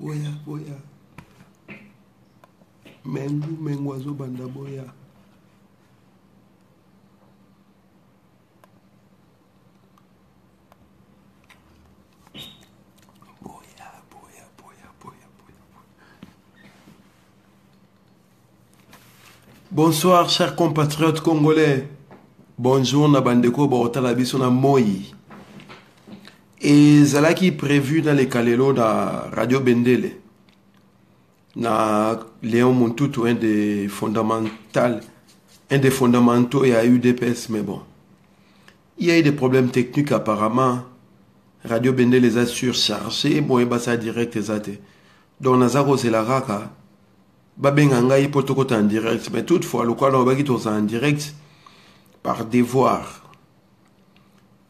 boya boya mengu azobanda boya. Bonsoir chers compatriotes congolais. Bonjour na bandeko baotala biso na moi. Et zalaki prévu dans les Kalelo na Radio Bendele. Na Léon Montutu, un des fondamentaux et à UDPS, mais bon. Il y a eu des problèmes techniques apparemment. Radio Bendele les a surchargés, bon et basa direct ezate. Donc Nazaro Zelaraka, Babenganga y potokota en direct, mais toutefois le quoi on va en direct par devoir.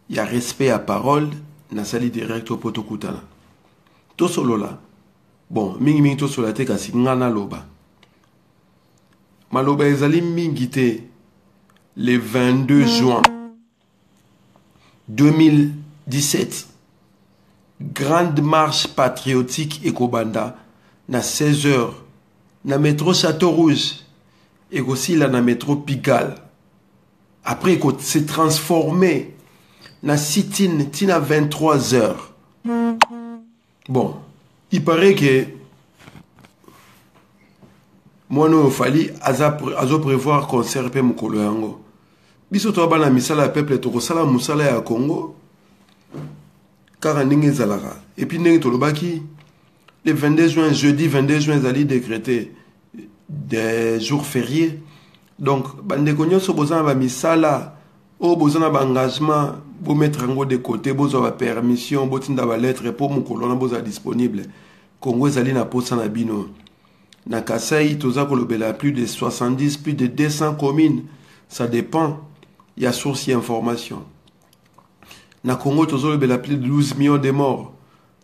Il y a respect à parole. Na sali direct au potokutana. To solo là. Bon, mingi to solo te kasi ngana loba. Maloba ezali mingi te le 22 juin 2017. Grande marche patriotique Ekobanda na 16h na métro Château Rouge et aussi là na métro Pigalle. Après qu'on s'est transformé na sit-in tina 23h. Bon, il paraît que moi nous fali azo prévoir concert pe mukolo yango. Biso to bana misala peuple to kosala musala ya Congo. Car ndenge zalaka. Et puis ndenge to lobaki le 22 juin jeudi 22 juin zali décrété des jours fériés. Donc bande konyo so bozana ba misala o bozana ba engagement vous mettre en de côté, vous avez permission, vous avez la lettre pour mon colonne, vous avez disponible. Congo zali na posa na bino. Na Kasai, toza kolobela plus de 70, plus de 200 communes. Ça dépend. Il y a source et information. Na Congo, toza kolobela plus de 12 millions de morts.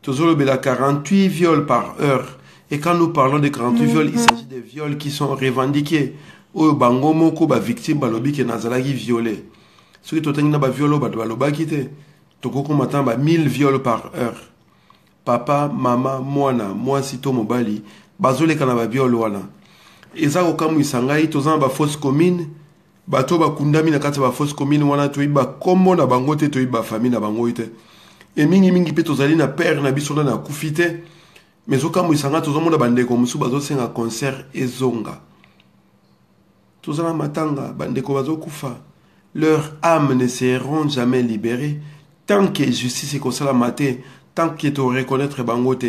Toza kolobela 48 viols par heure. Et quand nous parlons de 48 viols, il s'agit de viols qui sont revendiqués. Ou bango moko ba victime balobi ke nazalaki violé. Ce qui est un viol, toko matamba 1000 viols par heure. Papa, maman, mwana, moi sito mobali, bazole kanaba viol wana. Eza okamu isangai tozana ba fausse commune, bato ba kundami na kati ba fausse commune wana toyiba kombo na bango te toyiba famille na bango ite. Et mingi pe tozali na père na biso na kufite, mais okamu isanga tozomona bandeko musu bazo senga concert ezonga. Tozana matanga bandeko bazo kufa. Leurs âmes ne seront jamais libérées tant que justice est comme ça la maté, tant que tu reconnaître bangote.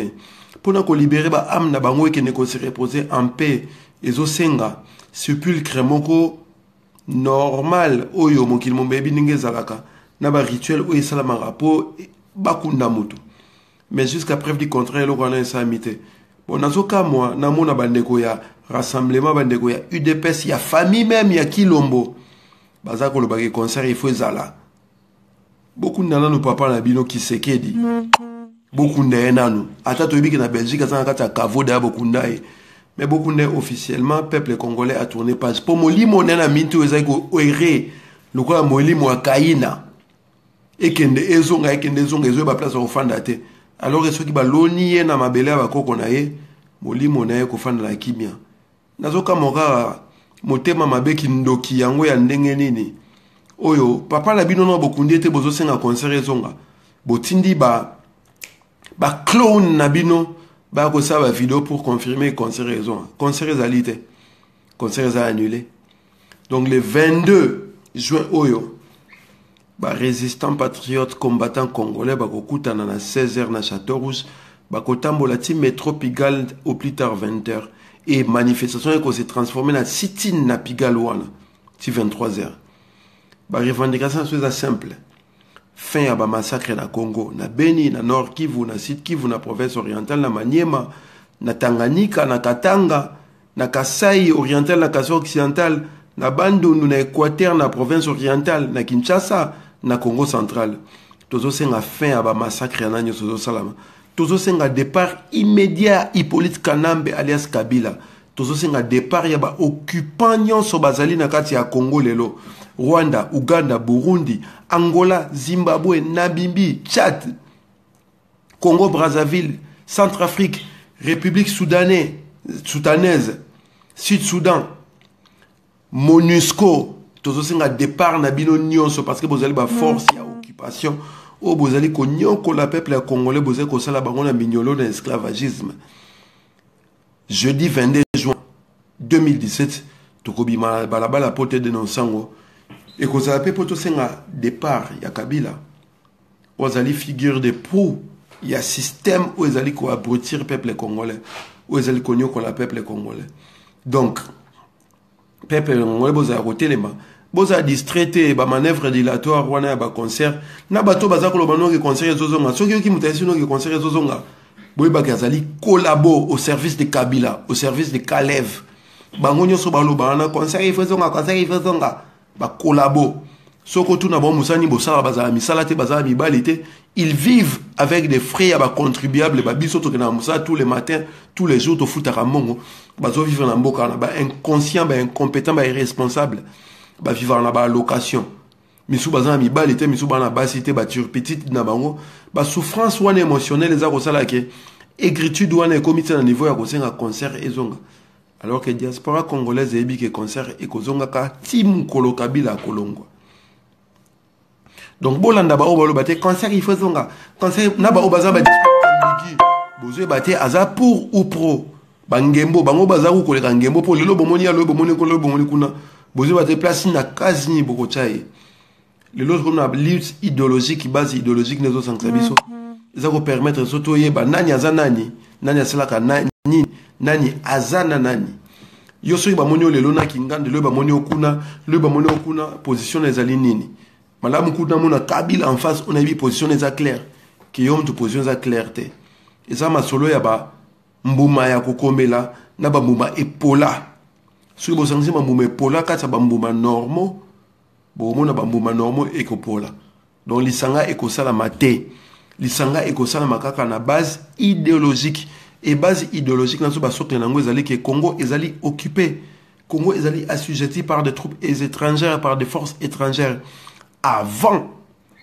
Pour nous libérer ba âme na bango qui ne se reposer en paix et zo senga sepulcre moko normal oyo mokil mon baby ninge zalaka na ba rituel oyo salama rapo bakunda mutu. Mais jusqu'à preuve du contraire le roi na samité. Bon nazoka moi na mona bandeko ya rassemblement bandeko ya UDPS ya famille même ya Kilombo. Bazako le bagay concert il faut ezala. Beaucoup nana no papa na bino qui sekedi. Beaucoup ndena no. Ata to bibi na Belgique azana kata kavoda beaucoup ndaye. Mais beaucoup ndé officiellement peuple congolais a tourné page. Pour molimo nena mintu ezako oire. Lokola molimo akaina. Ekende ezonga ezo ba place ofanda te. Alors que ceux qui ba loni na mabele ba koko na ye molimo na ye ko fanda la kimia. Nazoka mokara motema mabeki ndoki yango ya ndenge nini oyo papa na bino no bokundi ete bozo senga concert ezonga botindi ba clone na bino ba ko sa ba vidéo pour confirmer concert ezonga concert ezalité concert a annulé. Donc le 22 juin oyo ba résistant patriote combattant congolais ba ko kutana na 16h na Château Rouge ba ko tambola ti métro Pigalle au plus tard 20h. Et manifestation qui s'est transformée en sit-in na Pigalle wana, si 23h. Ba revendication c'est simple. Fin à ba massacre na Congo, na Beni, na Nord Kivu, na Sud Kivu, na province orientale, na Maniema, na Tanganyika, na Katanga, na Kasai oriental, na Kasai occidental, na Bandundu, na Équateur, na province orientale, na Kinshasa, na Congo central. Tozo senga fin à ba massacre na nyoso salama. Tozo senga départ immédiat Hippolyte Kanambe alias Kabila. Tozo senga départ yaba occupant nyonso bazali na kati ya Congo lelo. Rwanda, Uganda, Burundi, Angola, Zimbabwe, Namibie, Tchad, Congo Brazzaville, Centrafrique, République soudanaise, Sud-Soudan, MONUSCO, tous aussi un départ na bino nyonso parce que vous allez ba force ya occupation ou vous allez ko nyonko la peuple congolais vous allez ko sala bango na mignolo na esclavagisme. Jeudi 22 juin 2017, tokobima balabala pote de nonsango et ko sala pe poto senga départ ya Kabila. Vous allez figure de proue. Il y a un système où ils allaient abrutir le peuple congolais, où ils allaient connaître le peuple congolais. Donc, le peuple congolais, vous avez roté les mains. Vous avez distraité, les manœuvres dilatoires, vous avez un concert. Na bato bazako lo bano ke concert zozonga. Soki ki mutaisi no ke concert zozonga. Boy ba kazali collabo au service de Kabila, au service de Kalev. Bango nyoso balo bana concert ifezonga, concert ifezonga. Ba collabo. Ils vivent avec des frais contribuables tous les matins, tous les jours, ils vivent dans le inconscient, incompétent, irresponsable. Ils vivent dans la location. Misu bazan mi balite misu bana basité ba turpetite na bango ba souffrance wana émotionnelle za ko sala ke écritude wana e comité na niveau ya ko senga concert ezonga alors que diaspora congolaise ebi ke concert e ko zonga ka tim kolo Kabila kolongwa. Donc bolanda ba obalo bate concert il faut zonga concert na ba obaza ba discuter bozo bate aza pour ou pro bangembo bango baza ko koleka ngembo po lelo bomoni ya lo bomoni ko lo bomoni kuna bozo bate place na kazi ni boko chai lelo ko na lutte idéologique base idéologique nezo sankrabiso ça ko permettre soto yeba nani aza nani asala ka nani azana nani yo so ba moni lelo na kingande le ba moni okuna position ezali nini. Madame Koudamona Kabila en face, on a vu position est claire. Qui ont une position est claire. Et ça m'a solo yaba mbuma ya kokomela na ba mbuma epola. Si vous sentez ma mbuma epola ka ba mbuma normaux, bo mona ba mbuma normaux ekopola. Donc lisanga ekosala mate. Lisanga ekosala makaka na base idéologique. Et base idéologique na so ba sote nango ezali ke Congo ezali occupé. Congo ezali assujetti par des troupes étrangères, par des forces étrangères. Avant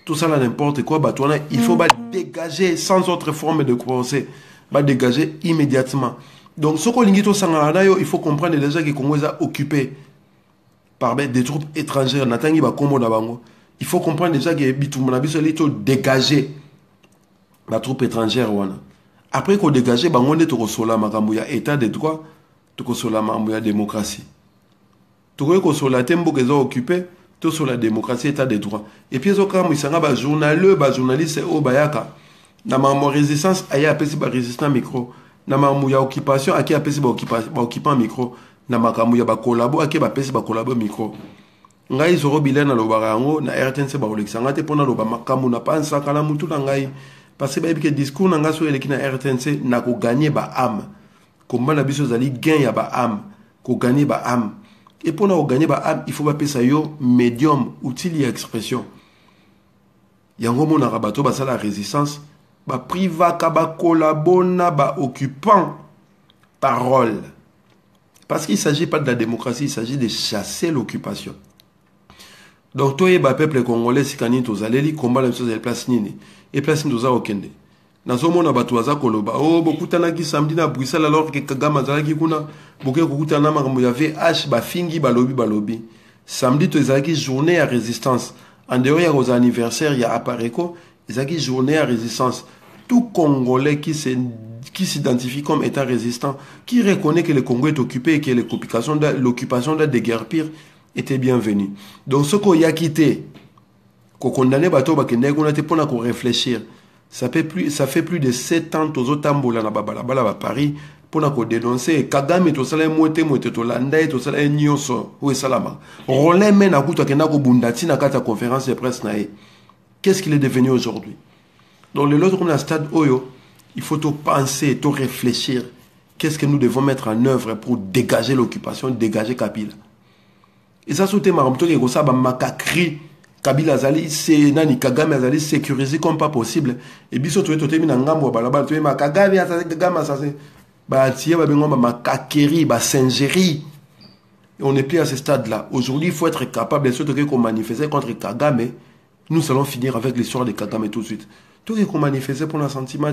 tout ça là n'importe quoi il faut dégager sans autre forme de procès dégager immédiatement. Donc ce qu'on il faut comprendre déjà que Congo est occupé par des troupes étrangères. Il faut comprendre déjà que il faut dégager la troupe étrangère. Après qu'on dégage on est état de droit, la démocratie. Tout le monde est occupé tout sur la démocratie, état de droit. Et puis, il y a un journaliste au Bayaka. Na ma résistance, il y a un résistant micro. Na ma occupation, il y a un occupant micro. Na ma collabo, il y a un collabo micro. Ngai zoro bilena lo barango na RTNC ba olexanga te pona lo ba makamu na pansa kala mutu na ngai parce que discours na ngaso eleki na RTNC na ko gagner ba âme. Komba na biso zali gain ya ba âme, ko gagner ba âme. Et pour nous gagner, il faut appeler ça médium, outil et expression. Yango mona rabato ba la résistance, ba priva kaba collabona ba occupant parole. Parce qu'il ne s'agit pas de la démocratie, il s'agit de chasser l'occupation. Donc toi et ba peuple congolais si kanito zaleli combat la chose place nini et place ndoza okende. Nazomona bato aza koloba bokutana ki samedi na Bruxelles alors que Kagame azalaki kuna boke kokutana makambo ya VH bafingi balobi samedi to ezalaki journée à résistance en dehors ya aux anniversaires ya Apareco ezalaki journée à résistance. Tout Congolais qui s'identifie comme état résistant, qui reconnaît que le Congo est occupé et que l'occupation de déguerpir était bienvenue. Donc ce qu'on y a quitté qu'on condamné bato bakende kuna te pona ko réfléchir. Ça fait plus de 7 ans que Tambola na Babalabala à Paris pour dénoncer Kagame to sala moite to landa to sala nyonso ou salama. Rolin men na kuta kena ko bundati na kata conférence de presse na e. Qu'est-ce qu'il est devenu aujourd'hui? Donc le l'autre comme la stade Oyo, il faut tout penser, tout réfléchir. Qu'est-ce que nous devons mettre en œuvre pour dégager l'occupation, dégager Kabila? Et ça soute maramto ke ko sa ba makakri Kabila azali c'est nani Kagame azali sécurisé comme pas possible et biso to temi na ngambo balabala to ma Kagame Kagame ça c'est ba tié ba bengo ba makakeri ba singerie. Et on n'est plus à ce stade là. Aujourd'hui, il faut être capable de surtout qu'on manifeste contre Kagame. Nous allons finir avec l'histoire de Kagame tout de suite. Tout ce qu'on manifeste pour la sentiment.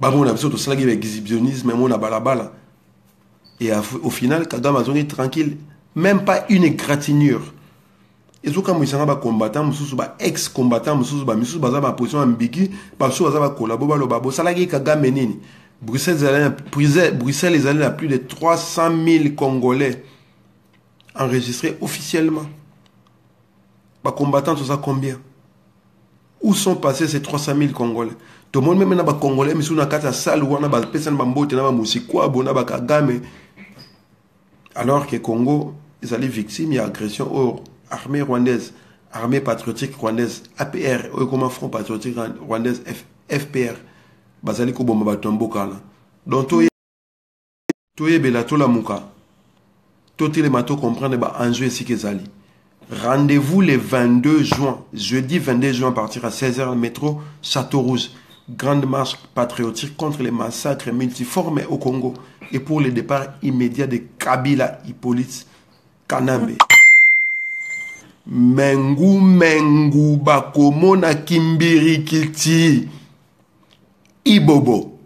Babon a besoin de ça, exhibitionnisme, mais on a balabala. Et au final, Kagame a zone tranquille. Même pas une égratignure. Et ce quand ils sont combattants, ex-combattants, ils sont en position ambiguë, ils sont en collaboration. Ça l'a Kagame nini. Bruxelles les années à plus de 300 000 Congolais enregistrés officiellement. Les combattants, tout ça combien? Où sont passés ces 300 000 Congolais? Tout le monde, même les Congolais, mais sur la salle où on a des personnes qui ont des Kagame. Alors que Congo, ils allaient victimes d'agression aux armées rwandaises, armée patriotique rwandaise, APR, comme Front patriotique rwandaise, FPR. Bazali ko bomba batombo kala. Donc toye belato la muka. Toti le mato comprendre ba enjeu ici que zali. Rendez-vous le 22 juin, jeudi 22 juin à partir à 16h métro Château Rouge. Grande marche patriotique contre les massacres multiformes au Congo et pour le départ immédiat de Kabila Hippolyte Kanambe. Mengu bakomona kimbiri kiti Ibobo.